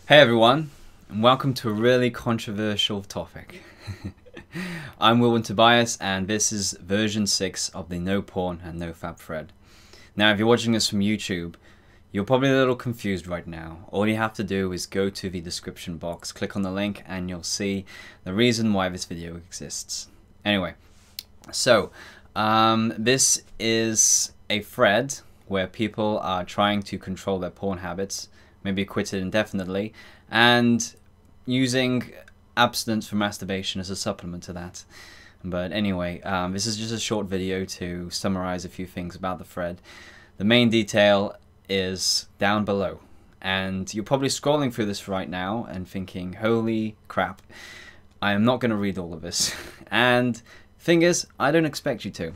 Hey everyone, and welcome to a really controversial topic. I'm Will Tobias, and this is version 6 of the NoPorn and NoFap thread. Now, if you're watching this from YouTube, you're probably a little confused right now. All you have to do is go to the description box, click on the link, and you'll see the reason why this video exists. Anyway, so this is a thread where people are trying to control their porn habits, maybe quit it indefinitely, and using abstinence from masturbation as a supplement to that. But anyway, this is just a short video to summarize a few things about the thread. The main detail is down below, and you're probably scrolling through this right now and thinking, holy crap, I am not going to read all of this. And thing is, I don't expect you to.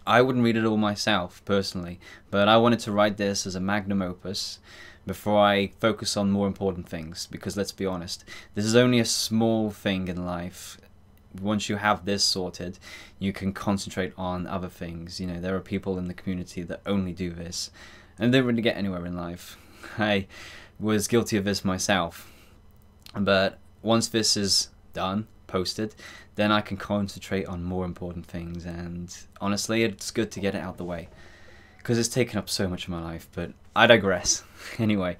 I wouldn't read it all myself, personally, but I wanted to write this as a magnum opus before I focus on more important things, because let's be honest, this is only a small thing in life. Once you have this sorted, you can concentrate on other things. You know, there are people in the community that only do this, and they don't really get anywhere in life. I was guilty of this myself, but once this is done, posted, then I can concentrate on more important things, and honestly, it's good to get it out the way, because it's taken up so much of my life, but I digress. Anyway,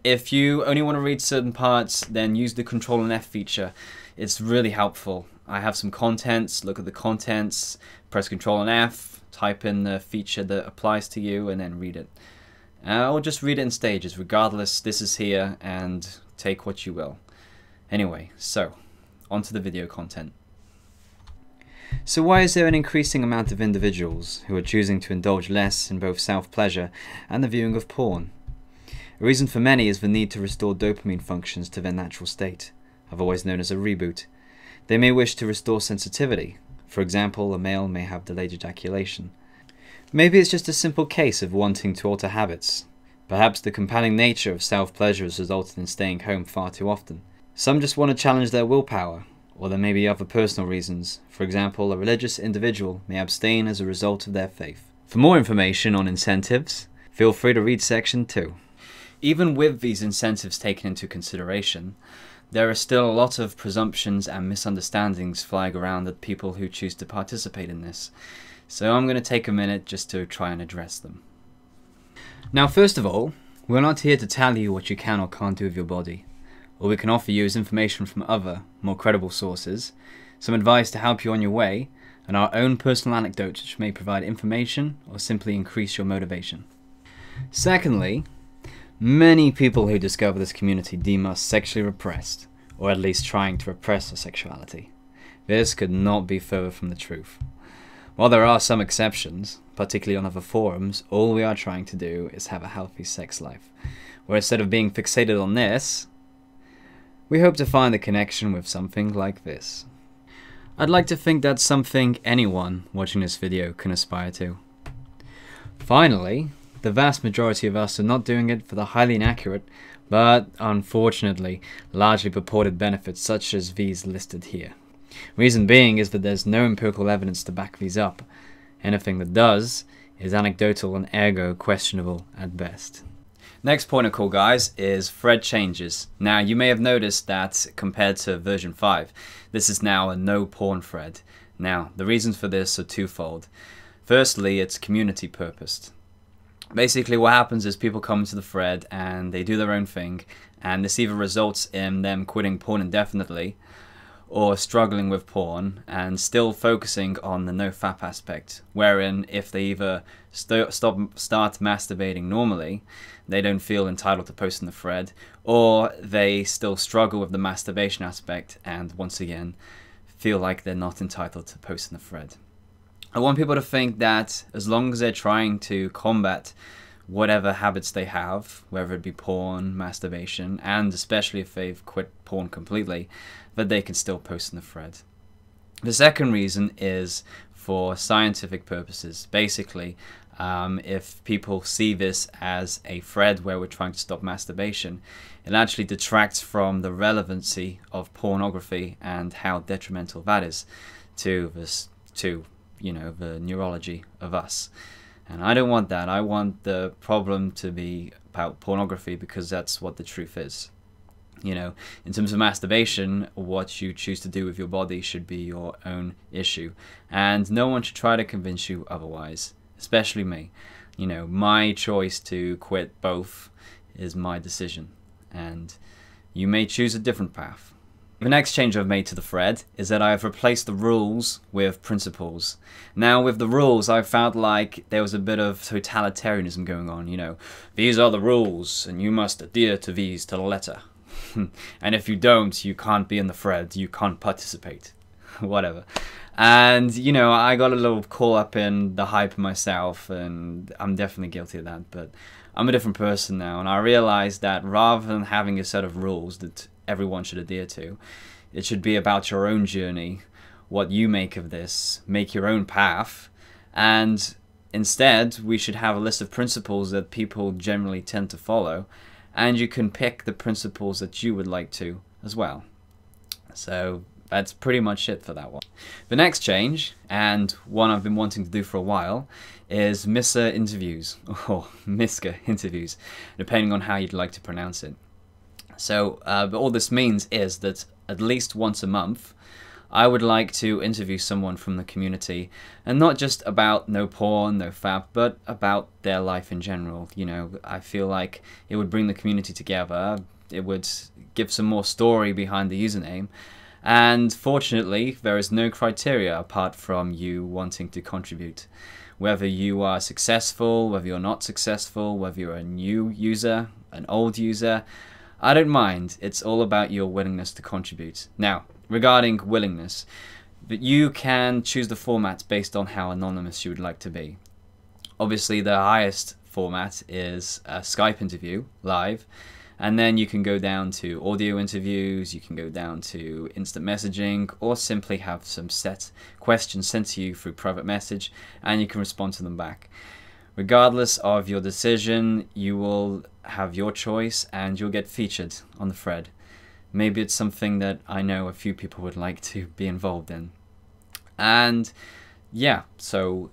if you only want to read certain parts, then use the Control and F feature. It's really helpful. I have some contents, look at the contents, press Control and F, type in the feature that applies to you, and then read it. Or just read it in stages, regardless, this is here, and take what you will. Anyway, so, onto the video content. So why is there an increasing amount of individuals who are choosing to indulge less in both self-pleasure and the viewing of porn? A reason for many is the need to restore dopamine functions to their natural state, otherwise known as a reboot. They may wish to restore sensitivity. For example, a male may have delayed ejaculation. Maybe it's just a simple case of wanting to alter habits. Perhaps the compelling nature of self-pleasure has resulted in staying home far too often. Some just want to challenge their willpower, or there may be other personal reasons. For example, a religious individual may abstain as a result of their faith. For more information on incentives, feel free to read section 2. Even with these incentives taken into consideration, there are still a lot of presumptions and misunderstandings flying around at people who choose to participate in this. So I'm going to take a minute just to try and address them. Now, first of all, we're not here to tell you what you can or can't do with your body. All we can offer you is information from other, more credible sources, some advice to help you on your way, and our own personal anecdotes which may provide information or simply increase your motivation. Secondly, many people who discover this community deem us sexually repressed, or at least trying to repress our sexuality. This could not be further from the truth. While there are some exceptions, particularly on other forums, all we are trying to do is have a healthy sex life, where instead of being fixated on this, we hope to find a connection with something like this. I'd like to think that's something anyone watching this video can aspire to. Finally, the vast majority of us are not doing it for the highly inaccurate, but unfortunately, largely purported benefits such as these listed here. Reason being is that there's no empirical evidence to back these up. Anything that does is anecdotal and ergo questionable at best. Next point of call, guys, is thread changes. Now, you may have noticed that compared to version 5, this is now a no porn thread. Now, the reasons for this are twofold. Firstly, it's community purposed. Basically, what happens is people come into the thread and they do their own thing, and this either results in them quitting porn indefinitely, or struggling with porn and still focusing on the no-fap aspect, wherein if they either start masturbating normally, they don't feel entitled to post in the thread, or they still struggle with the masturbation aspect and once again feel like they're not entitled to post in the thread. I want people to think that as long as they're trying to combat whatever habits they have, whether it be porn, masturbation, and especially if they've quit porn completely, that they can still post in the thread. The second reason is for scientific purposes. Basically, if people see this as a thread where we're trying to stop masturbation, it actually detracts from the relevancy of pornography and how detrimental that is to this, the neurology of us. And I don't want that. I want the problem to be about pornography, because that's what the truth is. You know, in terms of masturbation, what you choose to do with your body should be your own issue. And no one should try to convince you otherwise, especially me. You know, my choice to quit both is my decision. And you may choose a different path. The next change I've made to the thread is that I've replaced the rules with principles. Now, with the rules, I felt like there was a bit of totalitarianism going on. You know, these are the rules, and you must adhere to these to the letter. And if you don't, you can't be in the thread, you can't participate. Whatever. And, you know, I got a little caught up in the hype myself, and I'm definitely guilty of that. But I'm a different person now, and I realized that rather than having a set of rules that everyone should adhere to, it should be about your own journey, what you make of this, make your own path, and instead we should have a list of principles that people generally tend to follow, and you can pick the principles that you would like to as well. So that's pretty much it for that one. The next change, and one I've been wanting to do for a while, is MISA interviews, or MISCA interviews, depending on how you'd like to pronounce it. So all this means is that at least once a month, I would like to interview someone from the community, and not just about no porn, no fab, but about their life in general. You know, I feel like it would bring the community together, it would give some more story behind the username, and fortunately there is no criteria apart from you wanting to contribute. Whether you are successful, whether you're not successful, whether you're a new user, an old user, I don't mind. It's all about your willingness to contribute. Now, regarding willingness, but you can choose the format based on how anonymous you would like to be. Obviously, the highest format is a Skype interview, live, and then you can go down to audio interviews, you can go down to instant messaging, or simply have some set questions sent to you through private message, and you can respond to them back. Regardless of your decision, you will have your choice and you'll get featured on the thread. Maybe it's something that I know a few people would like to be involved in. And yeah, so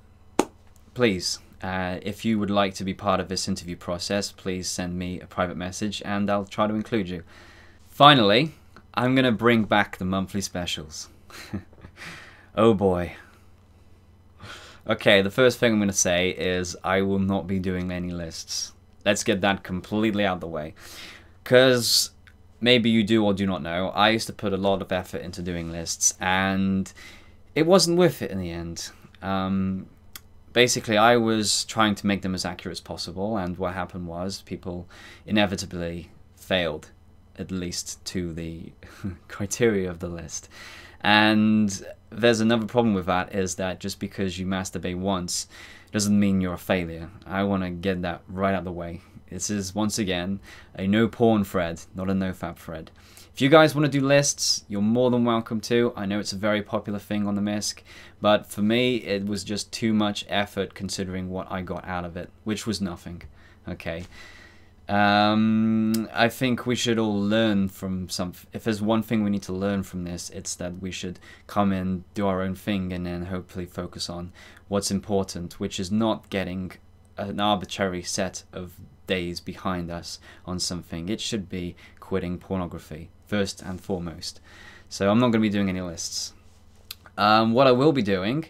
please, if you would like to be part of this interview process, please send me a private message and I'll try to include you. Finally, I'm going to bring back the monthly specials. Oh boy. Okay, the first thing I'm going to say is I will not be doing any lists. Let's get that completely out of the way. Because maybe you do or do not know, I used to put a lot of effort into doing lists, and it wasn't worth it in the end. Basically, I was trying to make them as accurate as possible, and what happened was people inevitably failed, at least to the criteria of the list. And there's another problem with that, is that just because you masturbate once doesn't mean you're a failure. I want to get that right out of the way. This is, once again, a no porn thread, not a nofap thread. If you guys want to do lists, you're more than welcome to. I know it's a very popular thing on the MISC, but for me it was just too much effort considering what I got out of it, which was nothing. Okay. I think we should all learn from if there's one thing we need to learn from this, it's that we should come in, do our own thing, and then hopefully focus on what's important, which is not getting an arbitrary set of days behind us on something. It should be quitting pornography first and foremost. So I'm not going to be doing any lists. What I will be doing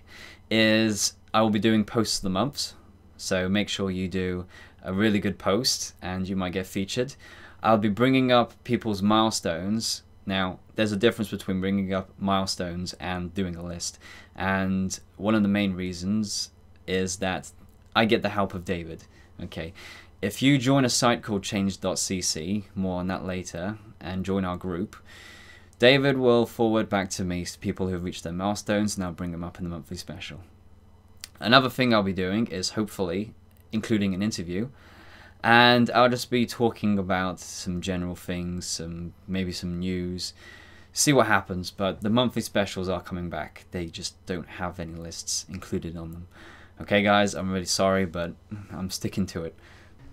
is I will be doing posts of the month, so make sure you do a really good post and you might get featured. I'll be bringing up people's milestones. Now, there's a difference between bringing up milestones and doing a list, and one of the main reasons is that I get the help of David. Okay, if you join a site called chains.cc, more on that later, and join our group, David will forward back to me people who have reached their milestones, and I'll bring them up in the monthly special. Another thing I'll be doing is hopefully including an interview, and I'll just be talking about some general things, maybe some news, see what happens. But the monthly specials are coming back. They just don't have any lists included on them. Okay guys, I'm really sorry, but I'm sticking to it.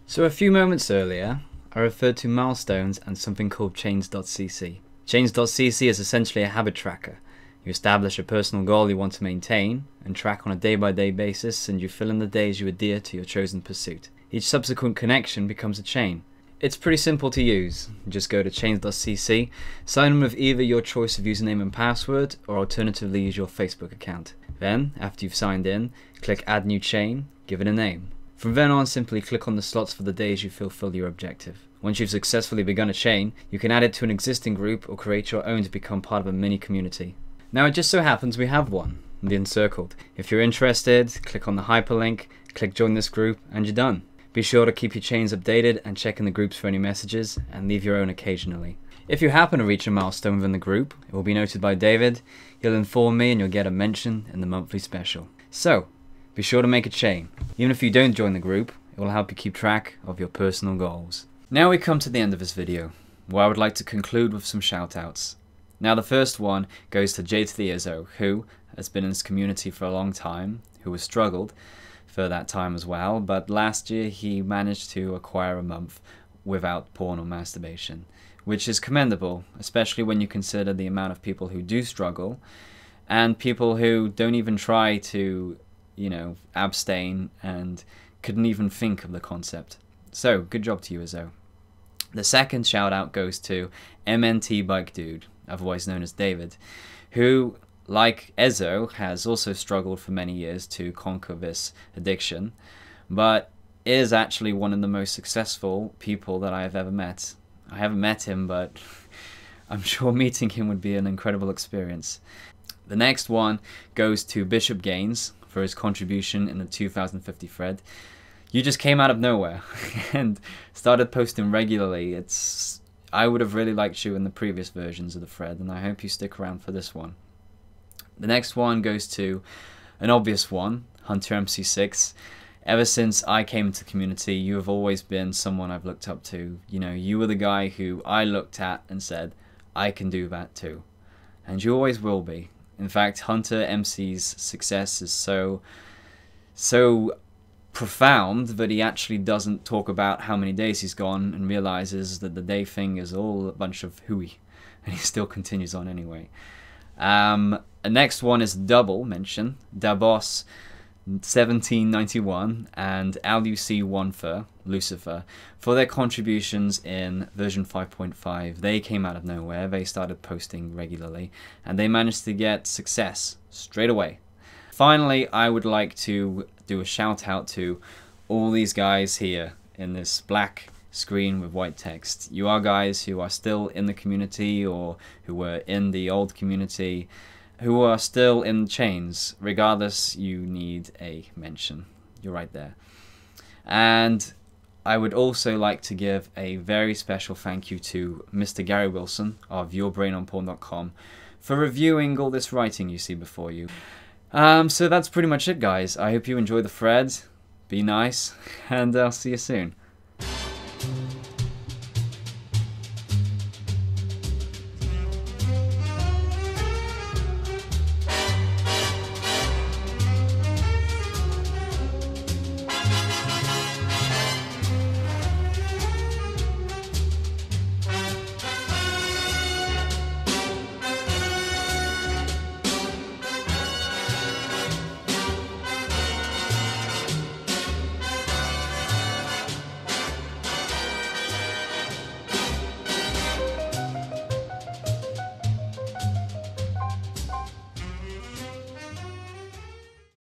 So a few moments earlier I referred to milestones and something called chains.cc. Chains.cc is essentially a habit tracker. You establish a personal goal you want to maintain and track on a day-by-day basis, and you fill in the days you adhere to your chosen pursuit. Each subsequent connection becomes a chain. It's pretty simple to use. Just go to chains.cc, sign in with either your choice of username and password, or alternatively use your Facebook account. Then, after you've signed in, click Add New Chain, give it a name. From then on, simply click on the slots for the days you fulfill your objective. Once you've successfully begun a chain, you can add it to an existing group or create your own to become part of a mini community. Now it just so happens we have one, the Encircled. If you're interested, click on the hyperlink, click join this group, and you're done. Be sure to keep your chains updated and check in the groups for any messages, and leave your own occasionally. If you happen to reach a milestone within the group, it will be noted by David, he'll inform me, and you'll get a mention in the monthly special. So, be sure to make a chain. Even if you don't join the group, it will help you keep track of your personal goals. Now we come to the end of this video, where I would like to conclude with some shoutouts. Now the first one goes to J to the Izzo, who has been in this community for a long time, who has struggled for that time as well, but last year he managed to acquire a month without porn or masturbation, which is commendable, especially when you consider the amount of people who do struggle, and people who don't even try to, abstain and couldn't even think of the concept. So, good job to you, Izzo. The second shout out goes to MNT Bike Dude, otherwise known as David, who, like Ezzo, has also struggled for many years to conquer this addiction, but is actually one of the most successful people that I have ever met. I haven't met him, but I'm sure meeting him would be an incredible experience. The next one goes to Bishop Gaines for his contribution in the 2050 thread. You just came out of nowhere and started posting regularly. I would have really liked you in the previous versions of the thread, and I hope you stick around for this one. The next one goes to an obvious one, Hunter MC6. Ever since I came into the community, you have always been someone I've looked up to. You were the guy who I looked at and said, I can do that too. And you always will be. In fact, Hunter MC's success is so profound that he actually doesn't talk about how many days he's gone and realizes that the day thing is all a bunch of hooey, and he still continues on anyway. The next one is double mention, Dabos 1791 and LUC1 Lucifer, for their contributions in version 5.5. They came out of nowhere, they started posting regularly, and they managed to get success straight away. Finally, I would like to do a shout out to all these guys here in this black screen with white text. You are guys who are still in the community, or who were in the old community, who are still in chains. Regardless, you need a mention. You're right there. And I would also like to give a very special thank you to Mr. Gary Wilson of yourbrainonporn.com for reviewing all this writing you see before you. So that's pretty much it, guys. I hope you enjoy the thread. Be nice, and I'll see you soon.